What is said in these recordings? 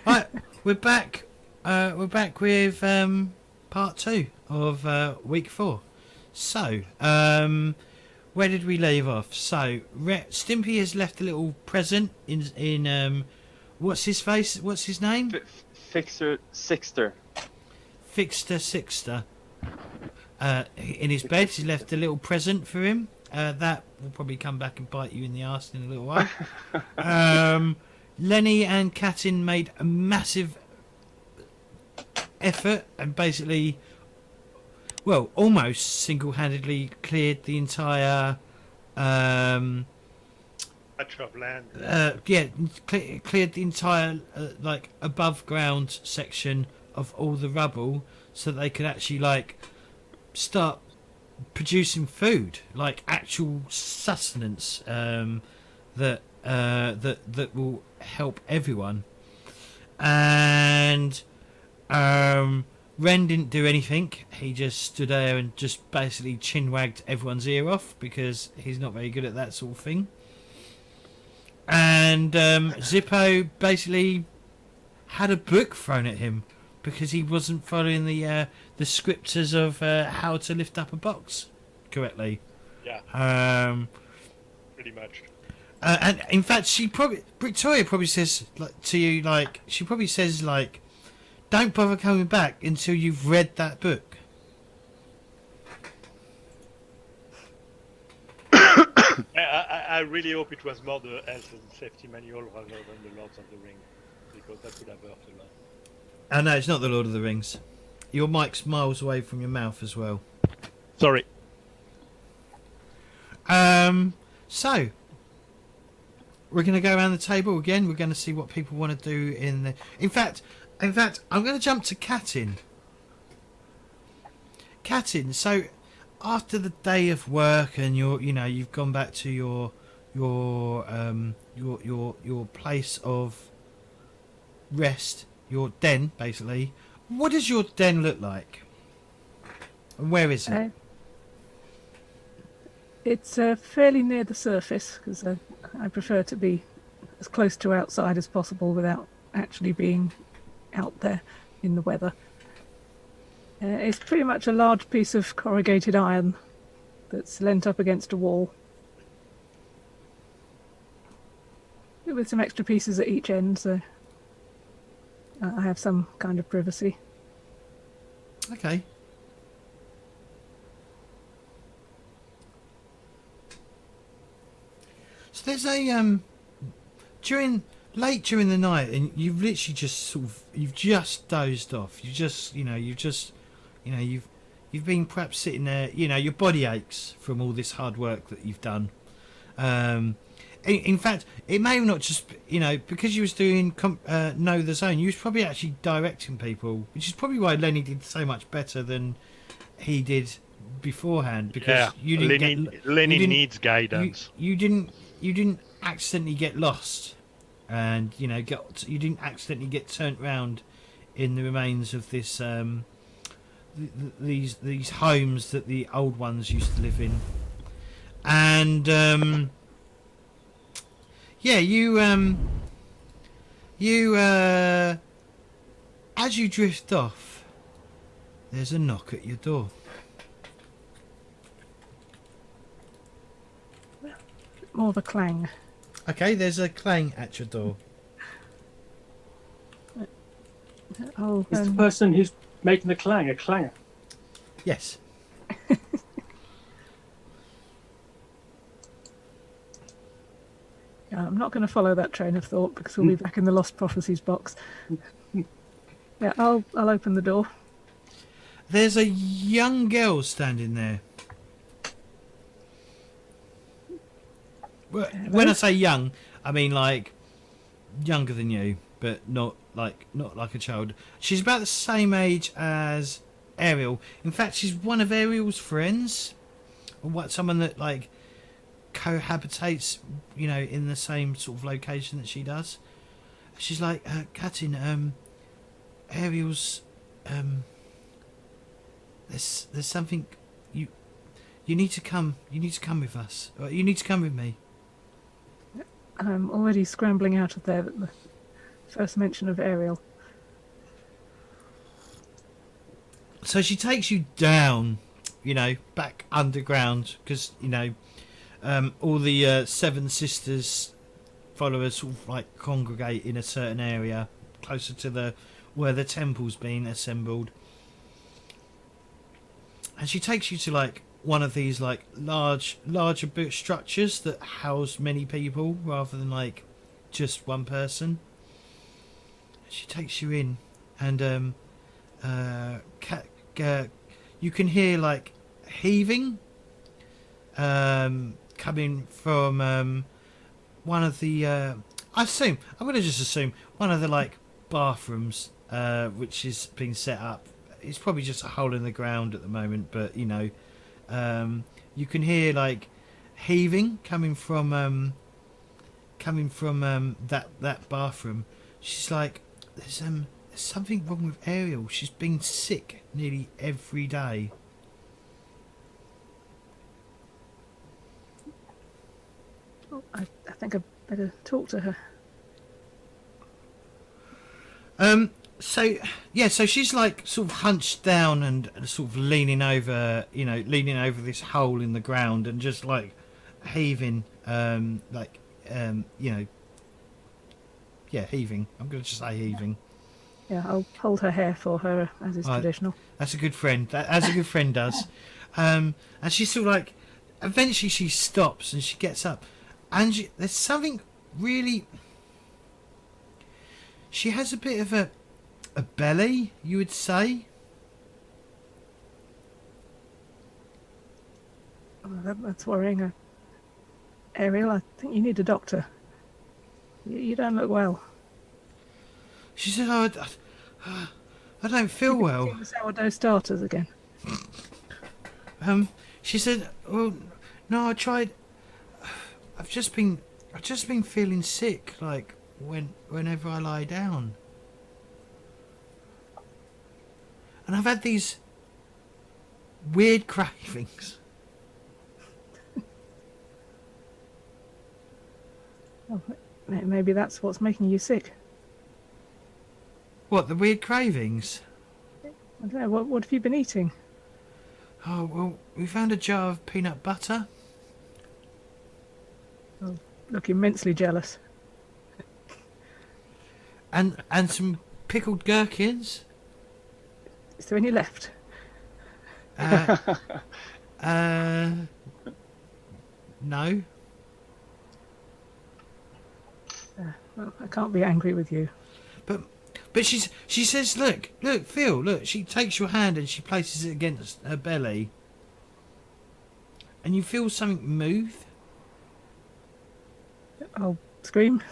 Right, we're back. We're back with part 2 of week 4. So, where did we leave off? So, Stimpy has left a little present in what's his face? What's his name? Fixer Sixter. Sixter. In his bed, he left a little present for him. That will probably come back and bite you in the arse in a little while. Lenny and Katin made a massive effort and basically, well, almost single-handedly cleared the entire patch of land. Cleared the entire like above ground section of all the rubble, so they could actually like start producing food, like actual sustenance that will help everyone. And Ren didn't do anything. He just stood there and just basically chin wagged everyone's ear off because he's not very good at that sort of thing. And Zippo basically had a book thrown at him because he wasn't following the scriptures of how to lift up a box correctly. Yeah. Pretty much. And in fact, Victoria probably says to you, she probably says, don't bother coming back until you've read that book. I really hope it was more the health and safety manual rather than the Lords of the Ring, because that would have hurt a lot. Oh no, it's not the Lord of the Rings. Your mic's miles away from your mouth as well. Sorry. So we're going to go around the table again. We're going to see what people want to do in the. In fact, I'm going to jump to Katin. Katin, so after the day of work and you've gone back to your place of rest, your den, basically. What does your den look like? And where is it? It's fairly near the surface because I prefer to be as close to outside as possible without actually being out there in the weather. It's pretty much a large piece of corrugated iron that's leant up against a wall with some extra pieces at each end, so I have some kind of privacy. Okay. So there's a during the night, and you've literally just you've just dozed off. You've been perhaps sitting there. Your body aches from all this hard work that you've done. In fact, it may not just because you was doing Know the Zone. You was probably actually directing people, which is probably why Lenny did so much better than he did beforehand. Because Lenny needs guidance. You didn't accidentally get lost, and you didn't accidentally get turned round in the remains of this these homes that the old ones used to live in. And as you drift off, there's a knock at your door. More of a clang. Okay, there's a clang at your door. Is the person who's making the clang a clanger? Yes. I'm not going to follow that train of thought because we'll be back in the Lost Prophecies box. Yeah, I'll open the door. There's a young girl standing there. When I say young, I mean younger than you, but not like a child. She's about the same age as Ariel. In fact, she's one of Ariel's friends, or someone that cohabitates, in the same sort of location that she does. She's like, Katin, Ariel's, there's something you need to come with us. You need to come with me. I'm already scrambling out of there, but the first mention of Ariel. So she takes you down, you know, back underground, because, you know, all the Seven Sisters followers sort of like congregate in a certain area closer to the where the temple's been assembled. And she takes you to like one of these like larger structures that house many people rather than like just one person. She takes you in, and you can hear like heaving coming from one of the I'm going to just assume one of the like bathrooms which is being set up. It's probably just a hole in the ground at the moment, but you know, you can hear like heaving coming from that bathroom. She's like, there's something wrong with Ariel. She's been sick nearly every day. Oh, I think I'd better talk to her. So she's like sort of hunched down and sort of leaning over this hole in the ground and just like heaving, heaving. I'm going to just say heaving. Yeah, I'll hold her hair for her, as is traditional. That's a good friend. As a good friend does. And she's sort of like, eventually she stops and she gets up, and there's something really. She has a bit of a belly, you would say. Oh, that's worrying. Ariel, I think you need a doctor. You don't look well. She said, "Oh, I don't feel well." The sourdough starters again. She said, "Oh, no, I tried. I've just been feeling sick, like whenever I lie down, and I've had these weird cravings." Oh, maybe that's what's making you sick. What, the weird cravings? I don't know. What have you been eating? Oh, well, we found a jar of peanut butter. Oh, look immensely jealous. And some pickled gherkins. Is there any left? No. Well, I can't be angry with you. But she says, look, Phil, look. She takes your hand and she places it against her belly, and you feel something move. I'll scream.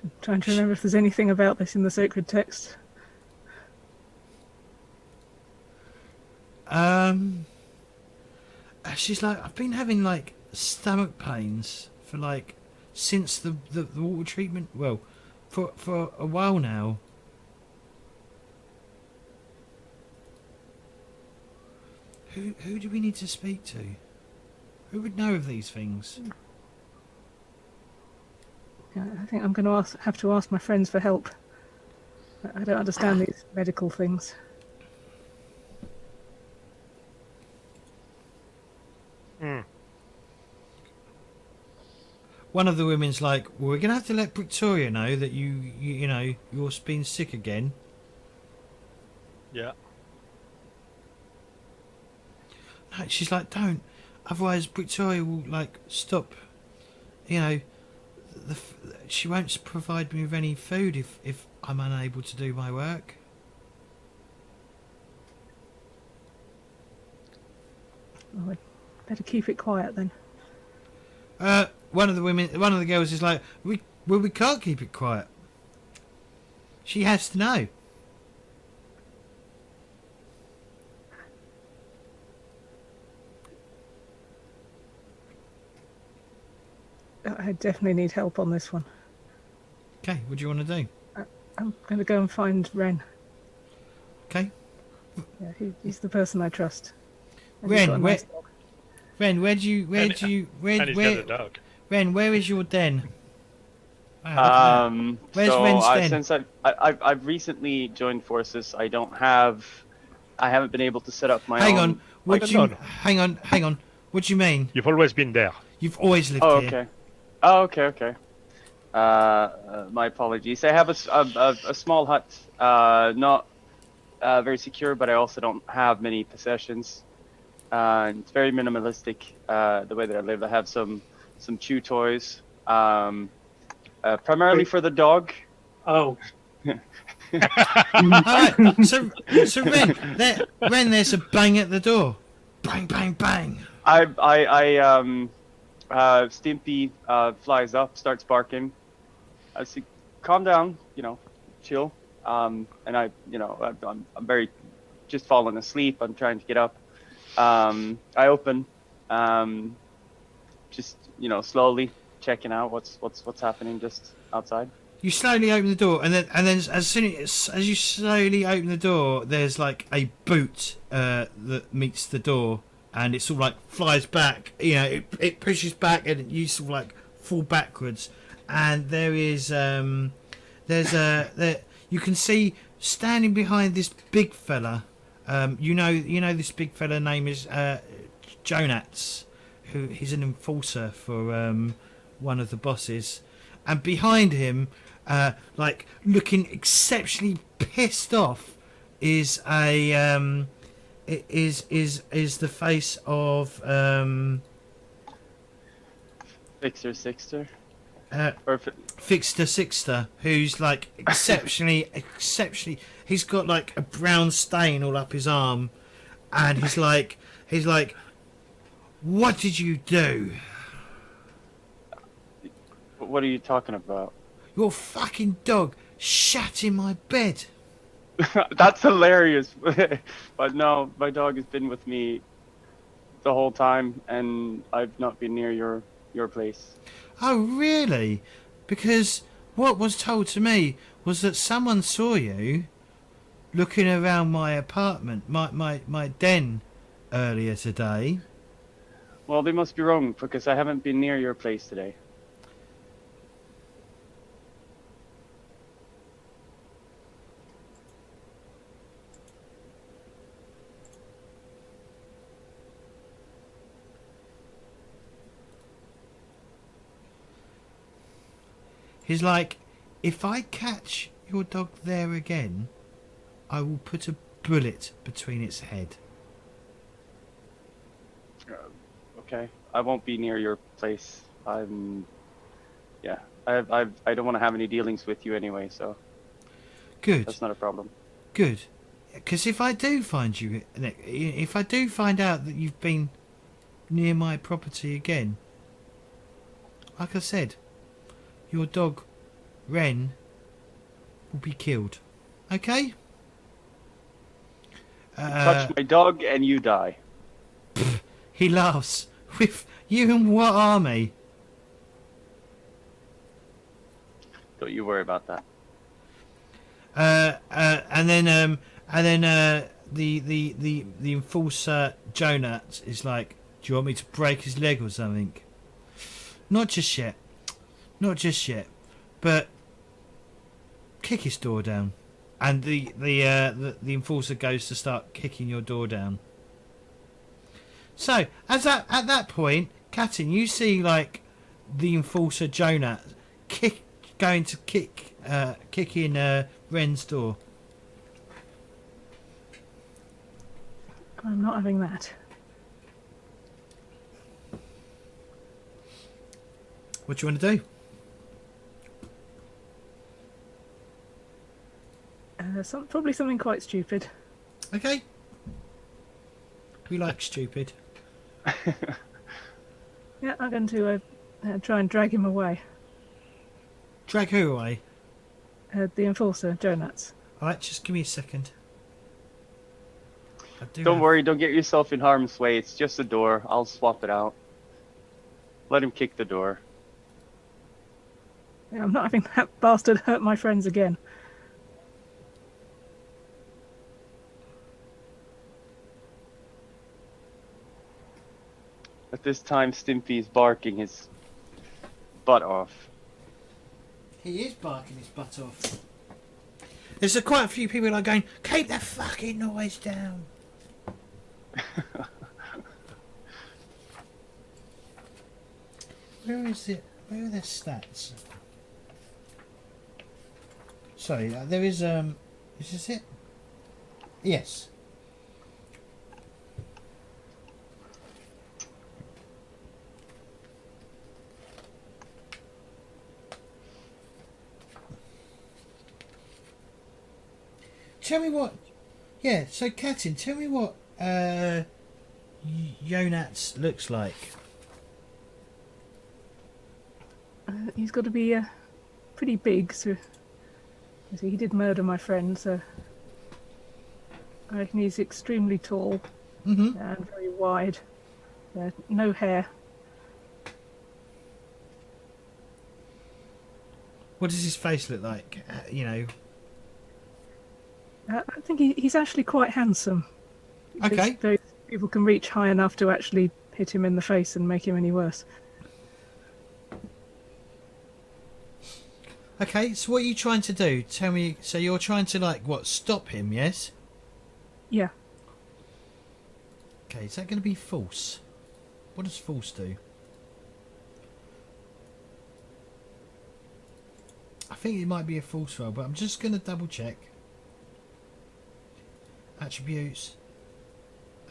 I'm trying to remember if there's anything about this in the sacred text. She's like, I've been having like stomach pains for like since the water treatment. Well, for a while now. Who do we need to speak to? Who would know of these things? Yeah, I think I'm going to have to ask my friends for help. I don't understand these medical things. One of the women's like, well, we're going to have to let Victoria know that you know, you're being sick again. Yeah. No, she's like, don't. Otherwise, Victoria will, like, stop. You know, she won't provide me with any food if I'm unable to do my work. Oh, I'd better keep it quiet then. One of the girls is like, we can't keep it quiet. She has to know. I definitely need help on this one. Okay, what do you want to do? I'm going to go and find Ren. Okay. Yeah, he's the person I trust. And Ren, he's got a nice dog. Ren, where And he's got a dog. Ren, where is your den? Wow, look at that. Where's So Ren's den? since I've recently joined forces, I haven't been able to set up my Hang own. on. What Like- do you? No, no. Hang on. What do you mean? You've always been there. You've always lived Oh, here. okay. Oh, okay. My apologies. I have a small hut, not very secure, but I also don't have many possessions. It's very minimalistic, the way that I live. I have some chew toys, primarily for the dog. Oh, Alright, so Ren, there's a bang at the door. Bang, bang, bang. Stimpy flies up, starts barking. I say, calm down, chill. And I'm very just falling asleep. I'm trying to get up. I open, just slowly checking out what's happening just outside. You slowly open the door, and then as soon as you slowly open the door, there's like a boot that meets the door, and it sort of like flies back. It pushes back, and you sort of like fall backwards. And there is you can see standing behind this big fella. This big fella name is Jonats, who he's an enforcer for one of the bosses, and behind him, like looking exceptionally pissed off, is a is the face of Fixer. Fixter Sixter, who's like exceptionally. He's got like a brown stain all up his arm, and he's like, "What did you do? What are you talking about? Your fucking dog shat in my bed." That's hilarious. But no, my dog has been with me the whole time, and I've not been near your place. Oh, really? Because what was told to me was that someone saw you looking around my apartment, my den, earlier today. Well, they must be wrong, because I haven't been near your place today. He's like, if I catch your dog there again, I will put a bullet between its head. Okay, I won't be near your place. I don't want to have any dealings with you anyway, so Good, that's not a problem. good. Because if I do find you, if I do find out that you've been near my property again, like I said, your dog, Ren, will be killed. Okay? Touch my dog and you die. He laughs. With you and what army? Don't you worry about that. And then the enforcer Jonat is like, do you want me to break his leg or something? Not just yet, but kick his door down. And the enforcer goes to start kicking your door down. So at that point, Katin, you see like the enforcer Jonat kick in Ren's door. I'm not having that. What do you want to do? Probably something quite stupid. Okay. We like stupid. Yeah, I'm going to try and drag him away. Drag who away? The enforcer, Jonats. Alright, just give me a second. Don't worry, don't get yourself in harm's way. It's just a door. I'll swap it out. Let him kick the door. Yeah, I'm not having that bastard hurt my friends again. At this time, Stimpy is barking his butt off. He is barking his butt off. There's quite a few people that are going, keep that fucking noise down. Where is it? Where are their stats? Sorry, there is is this it? Yes. Tell me what. Yeah, so Katin, tell me what Yonats looks like. He's got to be pretty big, so he did murder my friend, so I reckon he's extremely tall Mm-hmm. and very wide. No hair. What does his face look like? You know. I think he's actually quite handsome. Okay. Those people can reach high enough to actually hit him in the face and make him any worse. Okay, so what are you trying to do? Tell me. So you're trying to like what? Stop him? Yes. Yeah. Okay, is that going to be false? What does false do? I think it might be a false roll, but I'm just going to double check. Attributes.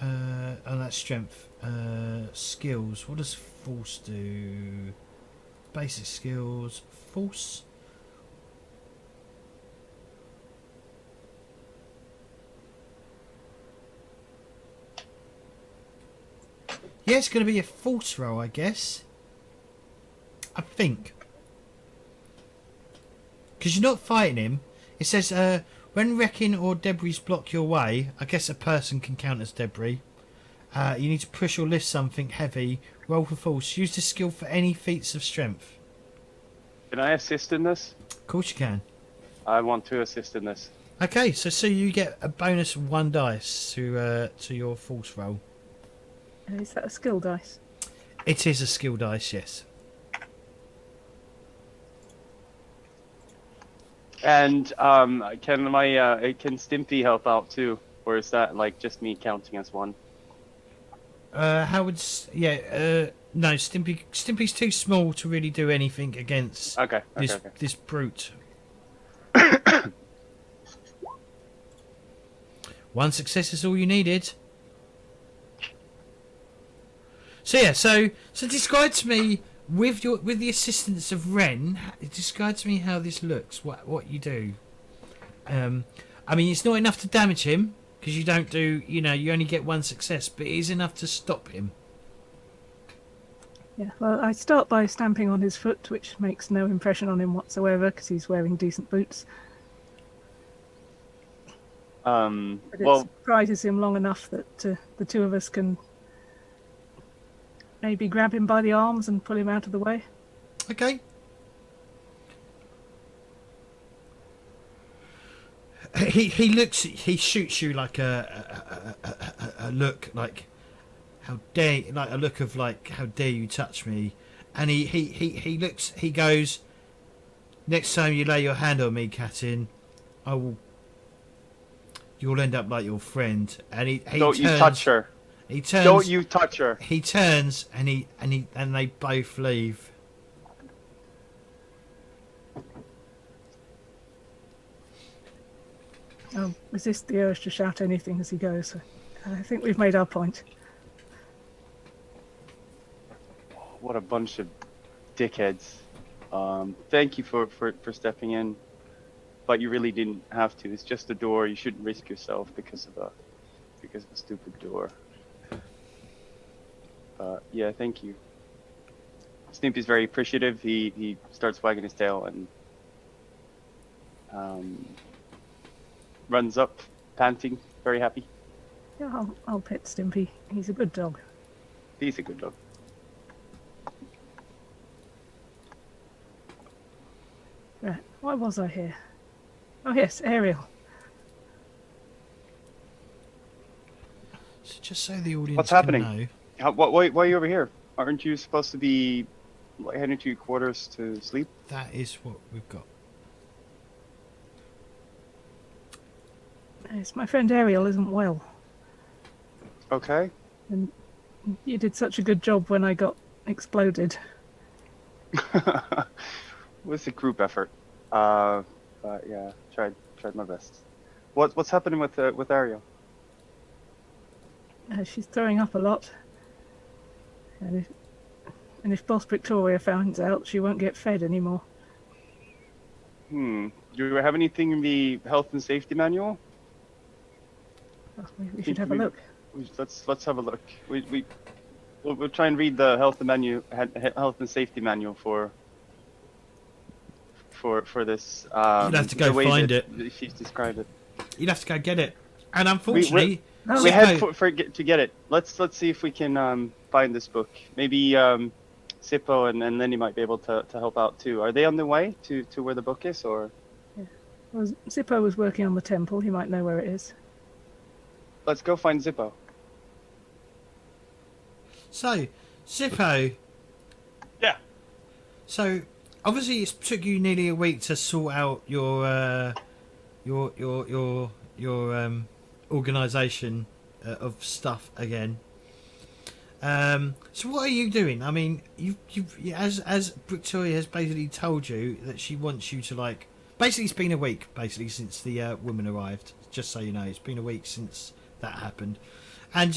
Oh, that's strength. Skills. What does false do? Basic skills. False. Yeah, it's going to be a false roll, I guess. I think. Because you're not fighting him. It says, when wrecking or debris block your way, I guess a person can count as debris. You need to push or lift something heavy. Roll for force. Use this skill for any feats of strength. Can I assist in this? Of course you can. I want to assist in this. Okay, so you get a bonus of 1 dice to your force roll. Is that a skill dice? It is a skill dice, yes. And can Stimpy help out too, or is that like just me counting as one? No, Stimpy's too small to really do anything against Okay. this brute. 1 success is all you needed. So yeah, so describe to me with the assistance of Ren. Describe to me how this looks. What you do. I mean, it's not enough to damage him because you don't do. You know, you only get 1 success, but it is enough to stop him. Yeah, well, I start by stamping on his foot, which makes no impression on him whatsoever because he's wearing decent boots. But it surprises him long enough that the two of us can maybe grab him by the arms and pull him out of the way. Okay. He shoots you like a look like how dare, like a look of like how dare you touch me, and he goes, next time you lay your hand on me, Katin, you'll end up like your friend. And he Don't you touch her. He turns. Don't you touch her. He turns and they both leave. I'll resist the urge to shout anything as he goes. I think we've made our point. What a bunch of dickheads. Thank you for stepping in, but you really didn't have to. It's just a door. You shouldn't risk yourself because of a stupid door. Yeah, thank you. Snoopy's very appreciative. He starts wagging his tail and runs up, panting, very happy. Yeah, I'll pet Stimpy. He's a good dog. He's a good dog. Right, why was I here? Oh yes, Ariel. So just so the audience What's can happening? know. Why are you over here? Aren't you supposed to be like heading to your quarters to sleep? That is what we've got. Yes, my friend Ariel isn't well. Okay. And you did such a good job when I got exploded. It was a group effort. But yeah, tried my best. What's happening with Ariel? She's throwing up a lot. And if Boss Victoria finds out, she won't get fed anymore. Do you have anything in the health and safety manual? Oh, we should have a look. Let's have a look. We'll try and read the health and safety manual for this. You'd have to go the way find that it. She's described it. You'd have to go get it. And unfortunately, We head to get it. Let's see if we can find this book. Maybe Sippo and Lenny might be able to help out too. Are they on the way to where the book is, or? Yeah. Well, Zippo was working on the temple. He might know where it is. Let's go find Zippo. So, Zippo. Yeah. So, obviously, it took you nearly a week to sort out your organisation of stuff again. So, what are you doing? I mean, as Victoria has basically told you that she wants you to like. Basically, it's been a week since the woman arrived. Just so you know, it's been a week since that happened. And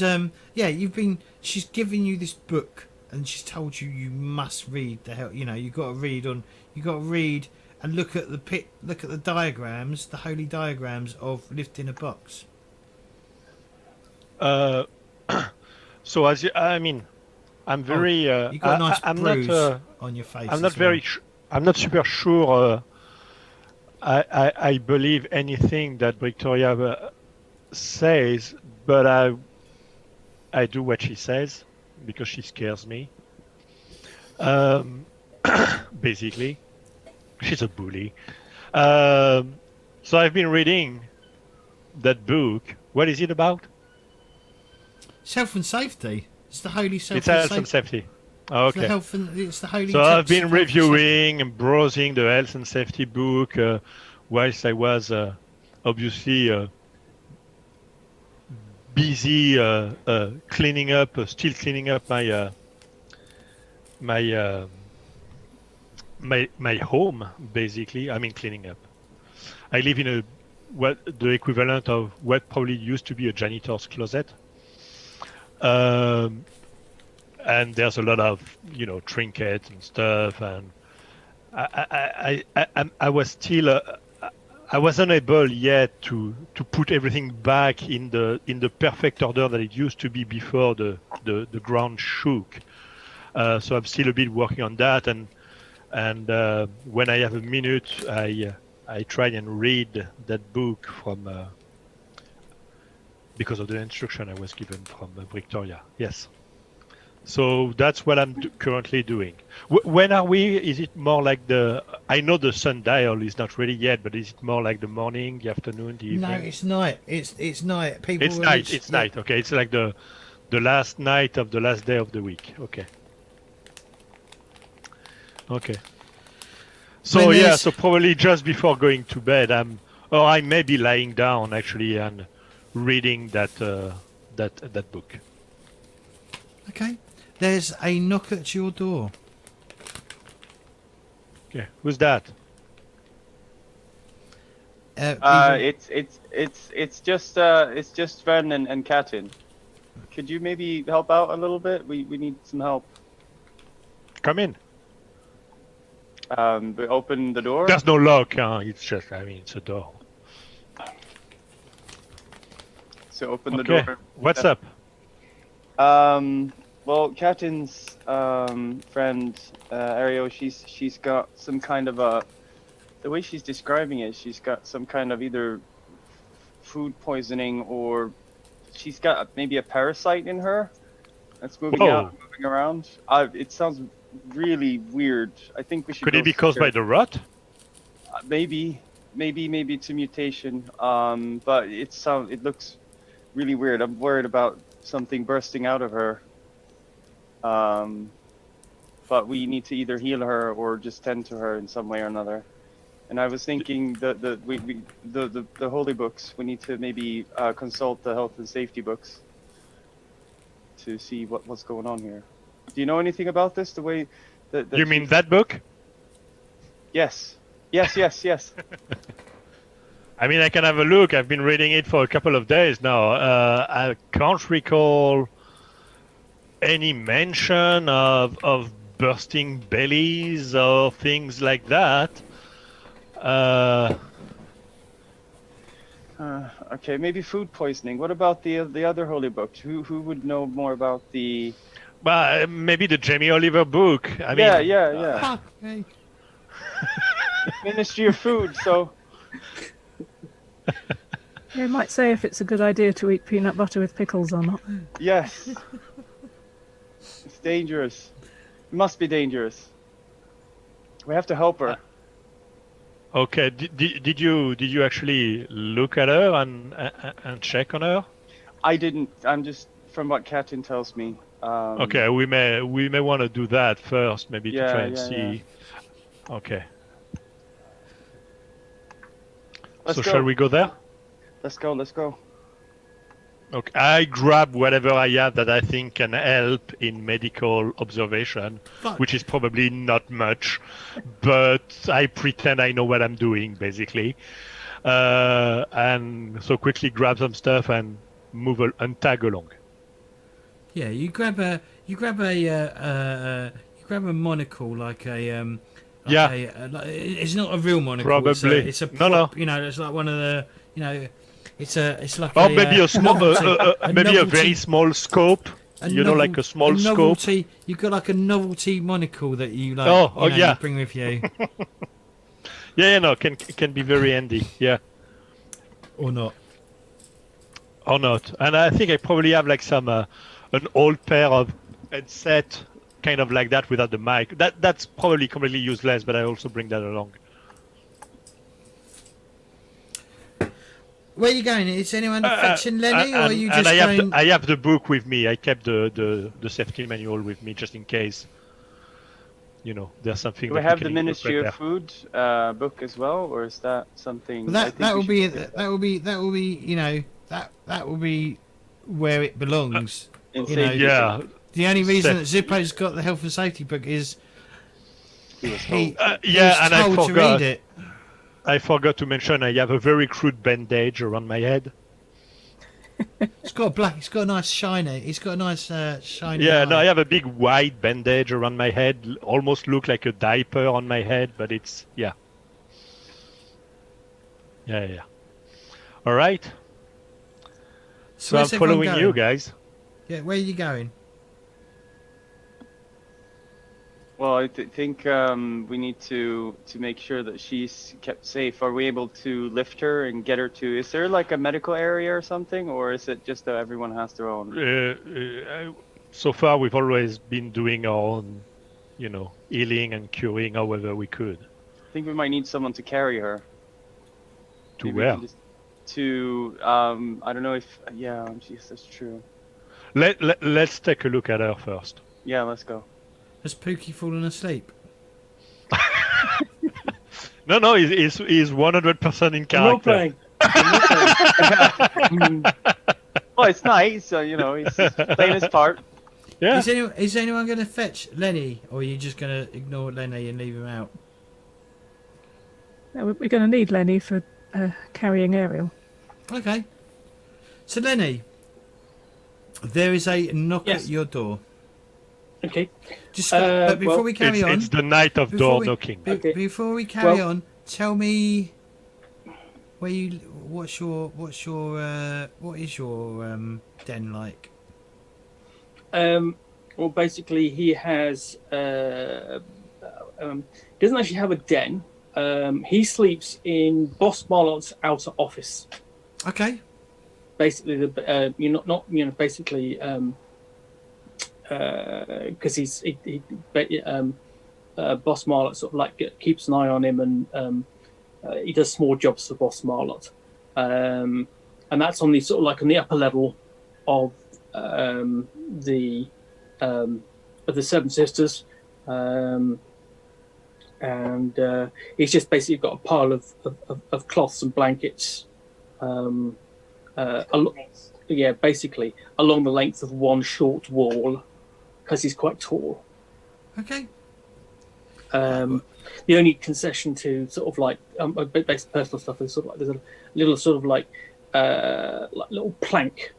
she's given you this book, and she's told you must read the hell. You got to read and look at the diagrams, the holy diagrams of lifting a box. So I'm very. You got a nice I'm bruise not, on your face. I'm not very. I'm not super sure. I believe anything that Victoria says, but I do what she says because she scares me. Basically, she's a bully. So I've been reading that book. What is it about? Health and safety. It's the holy self. It's health and safety. Oh, okay. It's the holy. So I've been reviewing and browsing the health and safety book whilst I was obviously busy cleaning up, still cleaning up my home. Basically, I mean cleaning up. I live in the equivalent of what probably used to be a janitor's closet. And there's a lot of trinkets and stuff, and I was still I was unable yet to put everything back in the perfect order that it used to be before the ground shook. So I'm still a bit working on that, and when I have a minute, I try and read that book from because of the instruction I was given from Victoria. Yes. So that's what I'm currently doing. When are we? Is it more like I know the sundial is not ready yet, but is it more like the morning, the afternoon, the evening? No, it's night. It's night. People. It's night. It's night. Okay, it's like the last night of the last day of the week. Okay. Okay. So yeah, so probably just before going to bed, I may be lying down actually and reading that book. Okay. There's a knock at your door. Okay, who's that? It's just Ren and Katin. Could you maybe help out a little bit? We need some help. Come in. We open the door. There's no lock. It's just, it's a door. So open the door. What's up? Well, Katin's friend Ariel, she's got some kind of the way she's describing it, she's got some kind of either food poisoning or she's got maybe a parasite in her that's moving moving around. It sounds really weird. I think we should. Could it be caused by the rot? Maybe it's a mutation. But it looks really weird. I'm worried about something bursting out of her. but we need to either heal her or just tend to her in some way or another. And I was thinking the holy books. We need to maybe consult the health and safety books to see what's going on here. Do you know anything about this? The way that You mean that book? Yes. I mean, I can have a look. I've been reading it for a couple of days now. I can't recall any mention of bursting bellies or things like that. Okay, maybe food poisoning. What about the other holy book? Who would know more about the? Well, maybe the Jamie Oliver book. I Yeah. mean, Fuck me. Ministry of Food. So You might say if it's a good idea to eat peanut butter with pickles or not. yes, it's dangerous. It must be dangerous. We have to help her. Okay. Did you actually look at her and check on her? I didn't. I'm just from what Katin tells me. Okay, we may want to do that first, maybe to try and see. Okay. Let's So go. shall we go there? Let's go. Okay. I grab whatever I have that I think can help in medical observation, Fuck. which is probably not much, but I pretend I know what I'm doing basically, and so quickly grab some stuff and and tag along. Yeah, you grab a monocle like a Yeah. it's not a real monocle. Probably. It's a No, no. prop, you know, it's like one of the, you know, it's like Or maybe a small, novelty- maybe a novelty- very small scope. Like a small scope. novelty. You've got like a novelty monocle that you like. Oh, you yeah. you bring with you, Yeah, no, can be very handy. Yeah, or not. or not. And I think I probably have like some an old pair of headset, kind of like that without the mic. That's probably completely useless, but I also bring that along. Where are you going? Is anyone fetching Lenny, or are you just and going? I have the book with me. I kept the safety manual with me just in case. There's something. Do we that have can the Ministry prepare. of Food book as well, or is that something? Well, I think that we will should be get that will be you know that will be where it belongs. in you know, safety. Yeah. The only reason that Zippo's got the health and safety book is He was he told. he Yeah, was and I told to forgot. read it. I forgot to mention I have a very crude bandage around my head. It's got a black. It's got a nice shiny. It's got a nice shiny. Yeah, eye. no, I have a big white bandage around my head. Almost look like a diaper on my head, but it's yeah. All right. So I'm where's everyone following you going? guys. Yeah, where are you going? Well, I think we need to make sure that she's kept safe. Are we able to lift her and get her to? Is there like a medical area or something, or is it just that everyone has their own? So far, we've always been doing our own, healing and curing however we could. I think we might need someone to carry her. To Maybe we where? can to I don't know if geez, that's true. Let's take a look at her first. Yeah, let's go. Has Pookie fallen asleep? No, he's 100% in character. Roleplaying. Well, it's nice, so he's playing his part. Yeah. Is anyone going to fetch Lenny, or are you just going to ignore Lenny and leave him out? No, we're going to need Lenny for carrying Ariel. Okay. So Lenny, there is a knock Yes. at your door. Okay. Just but before well, we carry on, It's the night of Before door we- knocking. Okay. before we carry Well- on, tell me what is your den like? Well, basically, he has doesn't actually have a den. He sleeps in Boss Marlot's outer office. Okay. Basically, basically, because Boss Marlot sort of like keeps an eye on him, and he does small jobs for Boss Marlot, and that's on the sort of like on the upper level of the Seven Sisters. And he's just basically got a pile of cloths and blankets. Yeah, basically along the length of one short wall, because he's quite tall. Okay. The only concession to sort of like basic personal stuff is sort of like there's a little sort of like little plank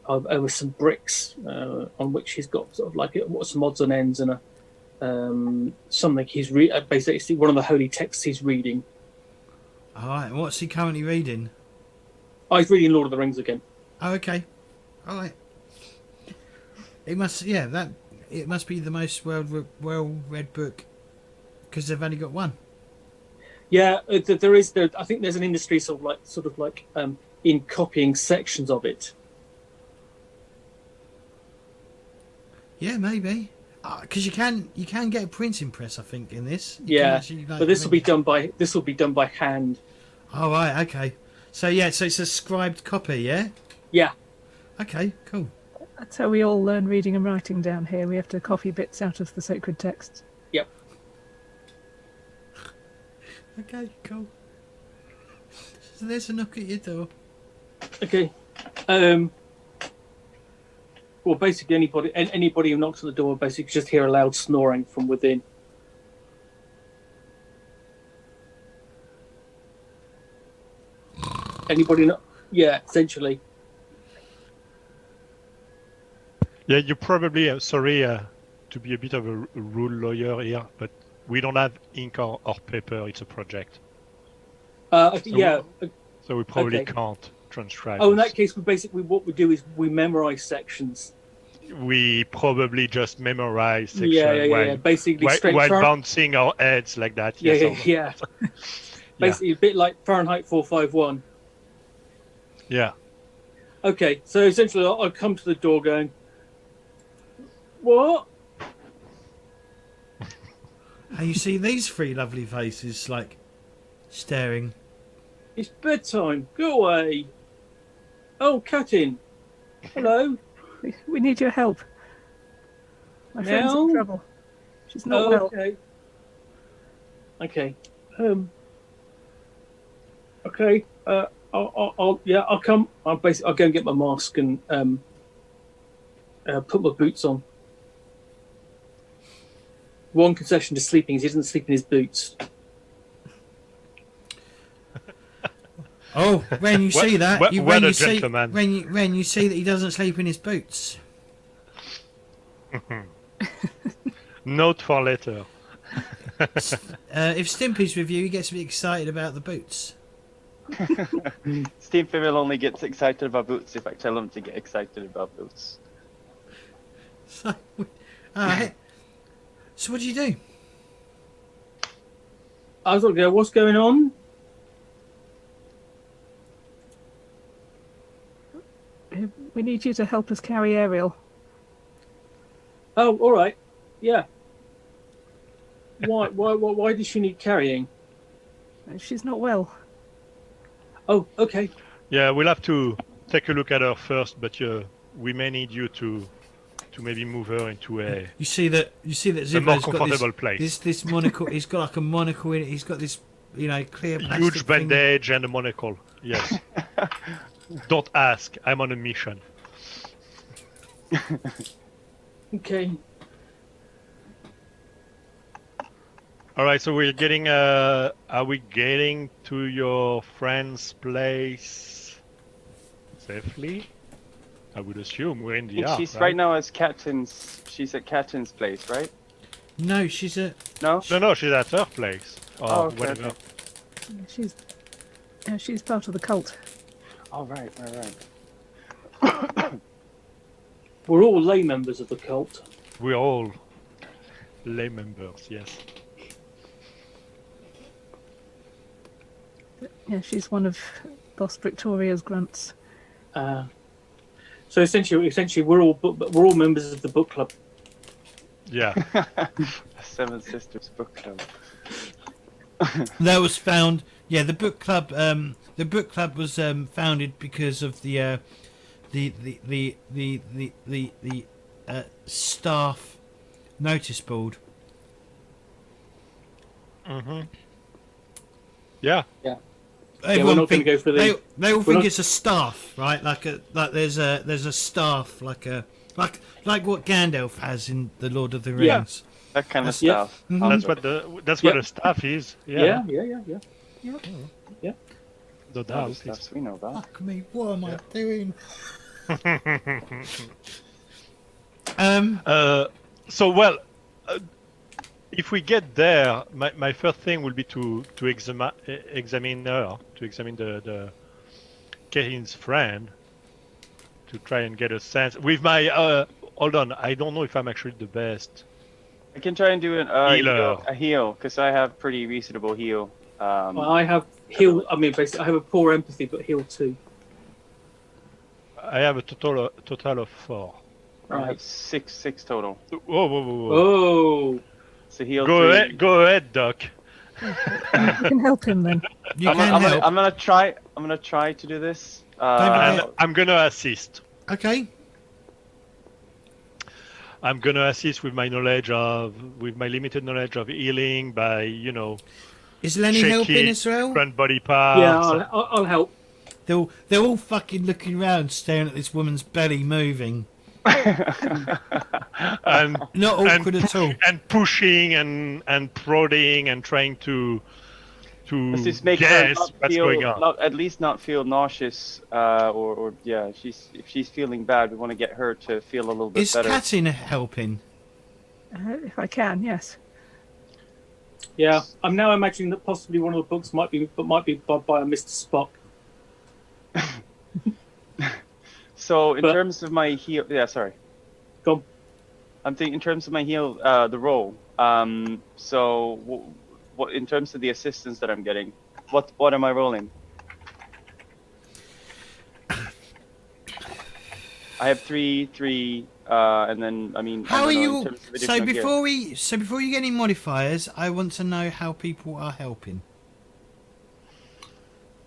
over some bricks on which he's got sort of like some odds and ends and a something he's basically one of the holy texts he's reading. All right. And what's he currently reading? Oh, he's reading Lord of the Rings again. Oh, okay. All right. It must, it must be the most well-read book because they've only got one. Yeah, there is. I think there's an industry sort of like in copying sections of it. Yeah, maybe. Because you can get a printing press, I think, in this. But this will be done by hand. Oh right, okay. So it's a scribed copy, yeah. Yeah. Okay, cool. That's how we all learn reading and writing down here. We have to copy bits out of the sacred texts. Yep. Okay, cool. So there's a knock at your door. Okay. Well, basically, anybody who knocks on the door basically just hear a loud snoring from within. Anybody not? Yeah, essentially. Yeah, you probably, sorry to be a bit of a rule lawyer here, but we don't have ink or paper. It's a project. Yeah. So we probably Okay. can't transcribe. Oh, in this. that case, what we do is we memorize sections. We probably just memorize sections Yeah. Basically, straight while from. bouncing our heads like that. Yes, or no. Yeah. Basically, a bit like Fahrenheit 451. Yeah. Okay, so essentially, I'll come to the door going, "What?" And you see these three lovely faces, like, staring. It's bedtime. Go away. Oh, Cutting. Hello. We need your help. My friend's Now? in trouble. She's not well. Okay. Okay. Okay. I'll come. I'll go and get my mask and put my boots on. One concession to sleeping is he doesn't sleep in his boots. Oh, when you see that, what when a you see gentleman. when you see that he doesn't sleep in his boots. Note for later. If Stimpy's with you, he gets a bit excited about the boots. Steve will only gets excited about boots if I tell him to get excited about boots. So, alright. So what do you do? I was like, what's going on? We need you to help us carry Ariel. Oh, all right. Yeah. Why does she need carrying? She's not well. Oh, okay. Yeah, we'll have to take a look at her first, but we may need you to maybe move her into a You see that more Zibbo's got comfortable place. this monocle. He's got like a monocle in it. He's got this, clear plastic Huge thing. bandage and a monocle. Yes. Don't ask. I'm on a mission. Okay. All right, so we're getting. Are we getting to your friend's place safely? I would assume we're in the ark, She's right? right now she's at Caton's place, right? No, she's a. No? No, she's at her place. Or Oh, okay, whatever. okay. She's part of the cult. All right. We're all lay members of the cult. We're all lay members, yes. Yeah, she's one of Boss Victoria's grunts. So essentially, we're all members of the book club. Yeah. Seven Sisters Book Club. That was found. Yeah, the book club. The book club was founded because of the staff notice board Mm-hmm. Yeah. we're Everyone not going to go for the. they all we're think not- it's a staff, right? Like there's a staff like what Gandalf has in the Lord of the Yeah. Rings. That kind of Yeah. stuff. Mhm. That's what Yeah. the staff is. Yeah. No Other doubt. stuffs, we know that. Fuck me, what am I doing? So well, if we get there, my first thing will be to examine the Karin's friend, to try and get a sense with my hold on, I don't know if I'm actually the best. I can try and do Healer. a heal because I have pretty reasonable heal. I have heal. I mean, basically, I have a poor empathy, but heal 2. I have a total of 4. I have Right. six total. Whoa. Oh. So heal Go 3. ahead, go ahead, Doc. You can help him then. You I'm can help. gonna try. I'm gonna try to do this. forget- And I'm gonna assist. Okay. I'm gonna assist with my limited knowledge of healing by, Is Lenny shaking helping as well? different body parts. Yeah, I'll help. They're all fucking looking around, staring at this woman's belly moving. and Not awkward at all. and pushing and prodding and trying to Let's just make her guess not what's feel, going on. at least not feel nauseous, or yeah, if she's feeling bad, we want to get her to feel a little bit Is better. Katin helping? If I can, yes. Yeah, I'm now imagining that possibly one of the books might be by a Mr. Spock. So in But- terms of my heal, yeah, sorry. Go on. I'm thinking in terms of my heal, the roll. So what in terms of the assistance that I'm getting, what am I rolling? I have 3, and then I mean. I How don't are know, in you? terms of So additional gear. before you get any modifiers, I want to know how people are helping.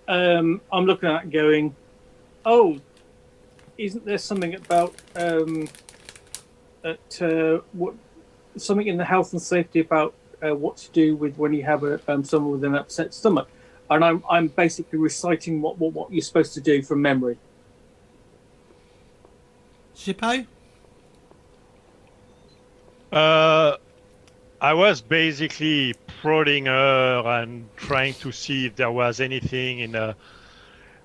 I'm looking at it going, oh, isn't there something about something in the health and safety about what to do with when you have someone with an upset stomach? And I'm basically reciting what you're supposed to do from memory. Zippo? I was basically prodding her and trying to see if there was anything in her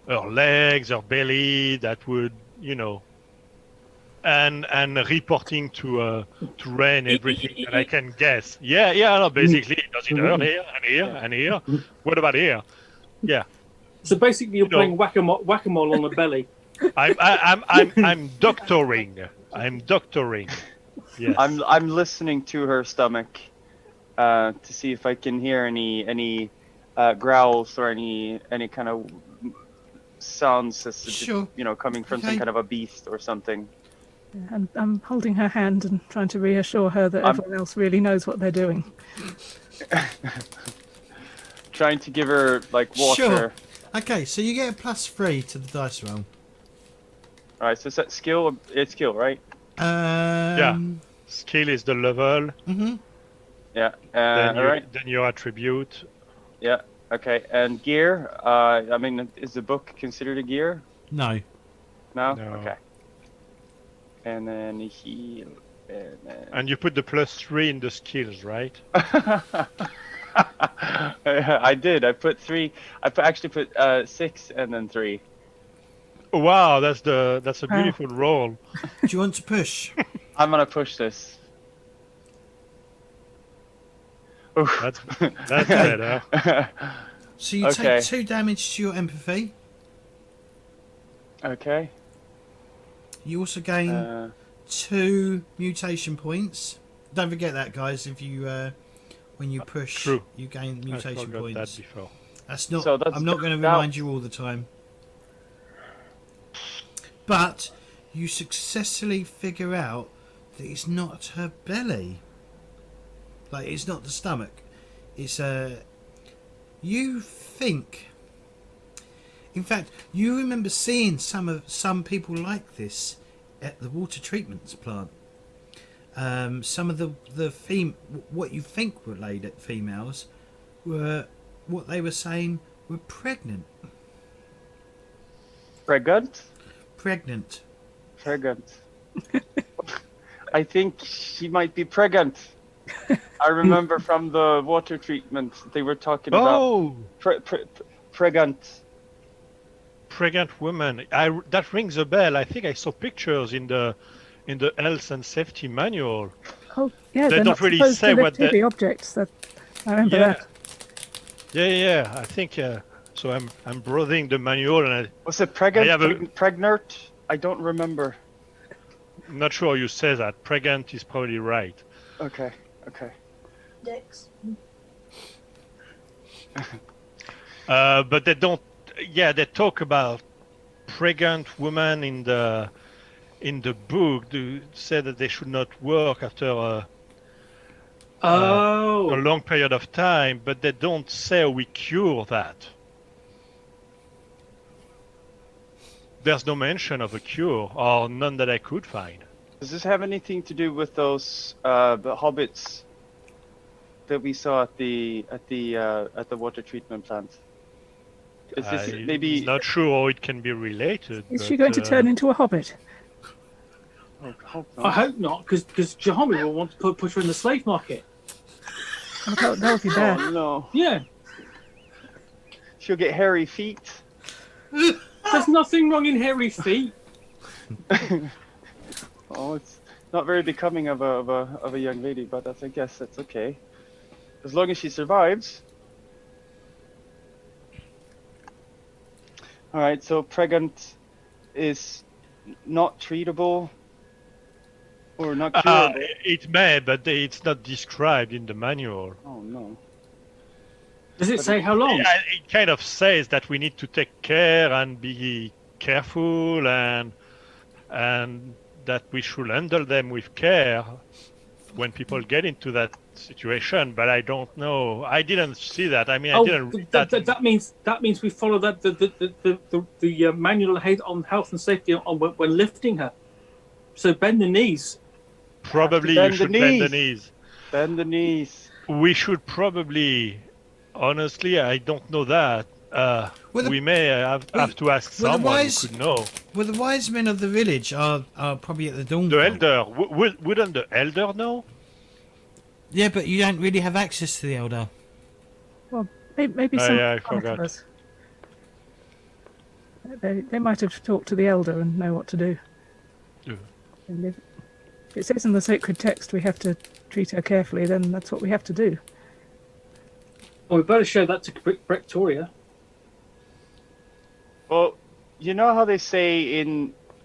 legs, her belly that would, and reporting to Ren everything that I can guess. Yeah, no, basically, does it hurt here and here and here? What about here? Yeah, So basically, you're You know- playing whack-a-mole on the belly. I'm doctoring. I'm doctoring. Yes. I'm listening to her stomach to see if I can hear any growls or any kind of sounds as if, Sure. coming from Okay. some kind of a beast or something. And I'm holding her hand and trying to reassure her that I'm- everyone else really knows what they're doing. Trying to give her like water. Sure. Okay, so you get a +3 to the dice roll. All right, so is that skill? It's skill, right? Skill is the level. Mm-hmm. Yeah. Then All right. then your attribute. Yeah. Okay. And gear. I mean, is the book considered a gear? No. No. No. Okay. And then heal. And then... And you put the +3 in the skills, right? I did. I put 3. Actually put 6 and then 3. Wow, that's a Wow. beautiful roll. Do you want to push? I'm gonna push this. Oof. That's better. So you Okay. take 2 damage to your empathy. Okay. You also gain Uh, 2 mutation points. Don't forget that, guys. If you when you push, True. you gain I mutation forgot points. that before. That's not. So that's- I'm not going to that- remind you all the time. But you successfully figure out that it's not her belly. Like, it's not the stomach. It's you think. In fact, you remember seeing some people like this at the water treatment plant. Some of the what you think were laid at females were what they were saying were pregnant. Pregnant? Pregnant. Pregnant. I think she might be pregnant. I remember from the water treatment they were talking about Oh, pregnant. pregnant woman. That rings a bell. I think I saw pictures in the health and safety manual. Oh, yeah, They they're don't not really supposed say to what lift heavy they- objects. I remember Yeah. that. Yeah. I think. So I'm browsing the manual, and Was it pregnant? I have a- Pregnant? I don't remember. I'm not sure you say that. Pregnant is probably right. Okay. Dex. But they don't. Yeah, they talk about pregnant women in the book. To say that they should not work after a long period of time, but they don't say we cure that. There's no mention of a cure, or none that I could find. Does this have anything to do with those the hobbits that we saw at the water treatment plant? Is this maybe? I'm not sure how it can be related. Is but, she going to turn into a hobbit? Oh, hope I not. hope not, because Jahami will want to put her in the slave market. Oh, that would be bad. Oh no! Yeah, She'll get hairy feet. there's nothing wrong in hairy feet. Oh, it's not very becoming of a young lady, but I guess that's okay, as long as she survives. All right, so pregnant is not treatable or not curable. It may, but it's not described in the manual. Oh no! Does it say how long? Yeah, it kind of says that we need to take care and be careful, and that we should handle them with care when people get into that situation. But I don't know. I didn't see that. I mean, I didn't read that. That means we follow that the manual on health and safety on when lifting her. So bend the knees. Probably bend you the should bend the knees. knees. Bend the knees. We should probably, honestly, I don't know that. Well, we may have to ask well, the someone wise- who could know. Well, the wise men of the village are probably at the dawn. The vault. elder, wouldn't the elder know? Yeah, but you don't really have access to the elder. Well, maybe Oh, some yeah, I chroniclers. They might have talked to the elder and know what to do. Yeah. And if it says in the sacred text we have to treat her carefully, then that's what we have to do. Well, we better show that to Victoria. Well, you know how they say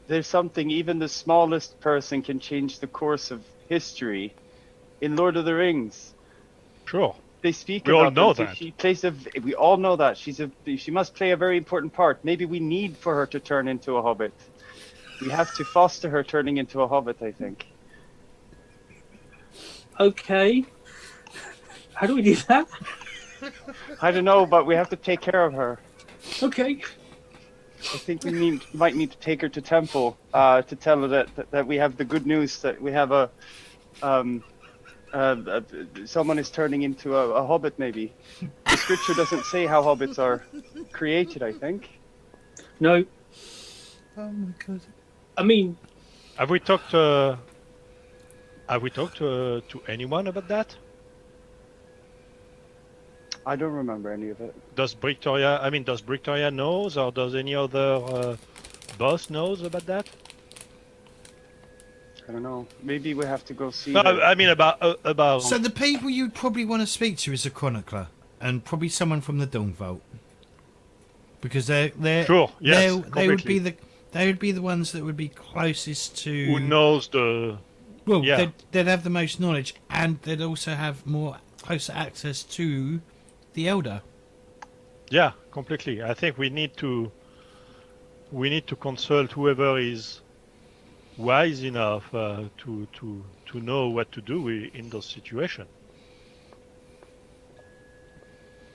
there's something even the smallest person can change the course of history. In Lord of the Rings, Sure. they speak We all about know this. that. She plays we all know that she must play a very important part. Maybe we need for her to turn into a hobbit. We have to foster her turning into a hobbit, I think. Okay. How do we do that? I don't know, but we have to take care of her. Okay. I think we might need to take her to temple to tell her that we have the good news that we have someone is turning into a hobbit. Maybe the scripture doesn't say how hobbits are created. I think. No, Oh my god. I mean, Have we talked to anyone about that? I don't remember any of it. Does Victoria knows, or does any other boss knows about that? I don't know. Maybe we have to go see. No, her. I mean about. So the people you'd probably want to speak to is a chronicler and probably someone from the Dawn Vault, because they're Sure, yes, they would completely. be the ones that would be closest to. Who knows the? Well, Yeah. they'd have the most knowledge, and they'd also have more closer access to the elder. Yeah, completely. I think we need to consult whoever is wise enough to know what to do in those situations.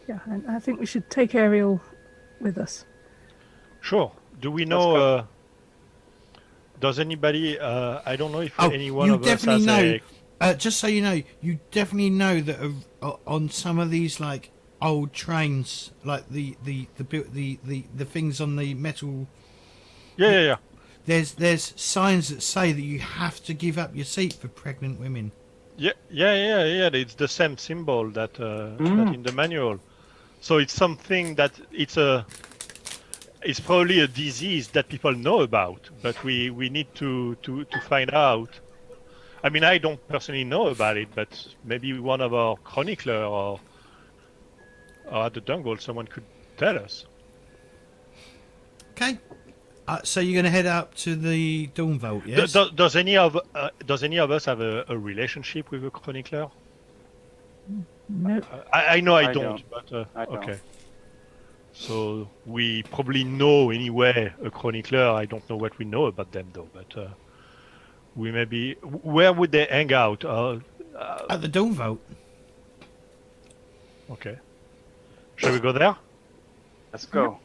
Yeah, and I think we should take Ariel with us. Sure. Do we Let's know? go. Does anybody? I don't know if Oh, any one you of us has definitely know. a. Just so you know, you definitely know that on some of these like old trains, like the things on the metal. Yeah. There's signs that say that you have to give up your seat for pregnant women. Yeah. It's the same symbol that in the manual. So it's something that it's probably a disease that people know about, but we need to find out. I mean, I don't personally know about it, but maybe one of our chronicler or at the jungle, someone could tell us. Okay. So you're going to head up to the Dawn Vault, yes? Does any of us have a relationship with a chronicler? Nope. I know I I don't, don't. but I don't. okay. So we probably know anyway a chronicler. I don't know what we know about them though, but we maybe where would they hang out? At the Dawn Vault. Okay. Shall we go there? Let's go.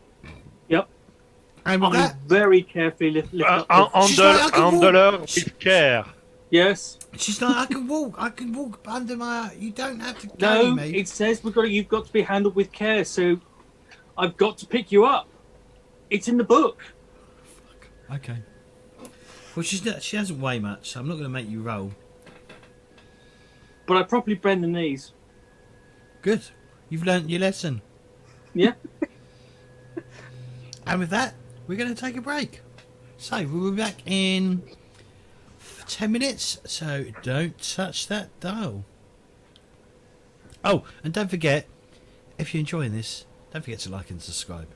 Yep. And with I'm that, very carefully lift up. She's like, I can Handler walk. with care. Yes. she's like, I can walk under my. You don't have to carry No. me. It says you've got to be handled with care. So I've got to pick you up. It's in the book. Okay. Well, she doesn't weigh much, so I'm not going to make you roll. But I properly bend the knees. Good. You've learnt your lesson. Yeah. And with that, we're going to take a break. So we'll be back in 10 minutes. So don't touch that dial. Oh, and don't forget, if you're enjoying this, don't forget to like and subscribe.